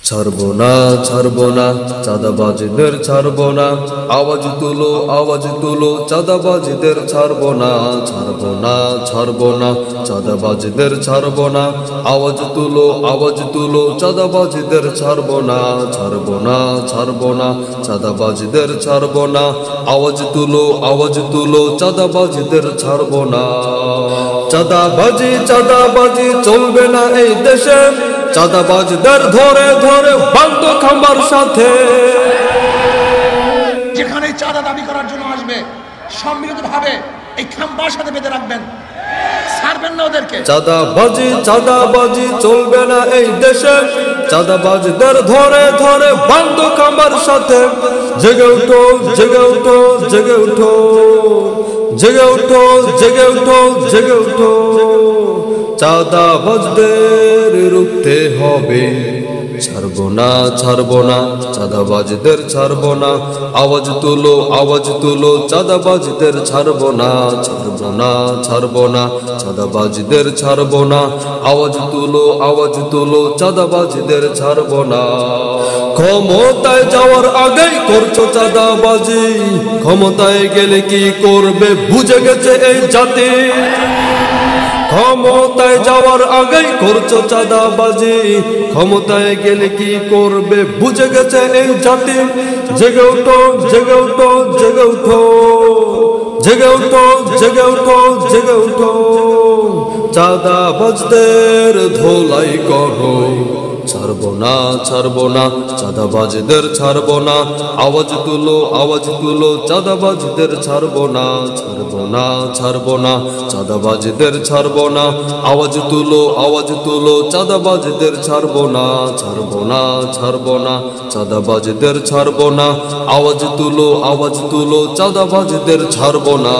ছাড়বো না চাঁদাবাজদের ছাড়বো না, আওয়াজ তুলো চাঁদাবাজদের ছাড়বো না, চাঁদাবাজদের ছাড়বো না, আওয়াজ তুলো চাঁদাবাজদের ছাড়বো না, চাঁদাবাজদের ছাড়বো না, আওয়াজ তুলো চাঁদাবাজদের ছাড়বো না। চাঁদাবাজি চলবে না এই দেশে, চাঁদাবাজদের ধরে ধরে বাঁধো খাম্বার সাথে। যেখানে চাঁদা দাবি করার জন্য আসবে সম্মিলিতভাবে এই খাম্বার সাথে বেঁধে রাখবেন, ছাড়বেন না ওদেরকে। চাঁদাবাজি চলবে না এই দেশে, চাঁদাবাজদের ধরে ধরে বাঁধো খাম্বার সাথে। জেগে উঠো জেগে উঠো জেগে উঠো জেগে উঠো জেগে উঠো জেগে উঠো, চাঁদাবাজদের রুখতে হবে। ছাড়বো না চাঁদাবাজদের ছাড়বো না, আওয়াজ তুলো চাঁদাবাজদের ছাড়বো না, চাঁদাবাজদের ছাড়বো না, আওয়াজ তুলো চাঁদাবাজদের ছাড়বো না। ক্ষমতায় যাওয়ার আগেই করছো চাঁদাবাজি, ক্ষমতায় গেলে কি করবে বুঝে গেছে এই জাতি। ক্ষমতায় যাওয়ার আগেই করছো চাঁদাবাজি, ক্ষমতায় গেলে কি করবে বুঝে গেছে এই জাতি। জেগে উঠো জেগে উঠো জেগে উঠো জেগে উঠো জেগে উঠো জেগে উঠো, চাঁদাবাজদের ধোলাই করো। ছাড়বো না চাঁদাবাজদের ছাড়বো না, আওয়াজ তুলো চাঁদাবাজদের ছাড়বো না, চাঁদাবাজদের ছাড়বো না, আওয়াজ তুলো চাঁদাবাজদের ছাড়বো না, চাঁদাবাজদের ছাড়বো না, আওয়াজ তুলো চাঁদাবাজদের ছাড়বো না।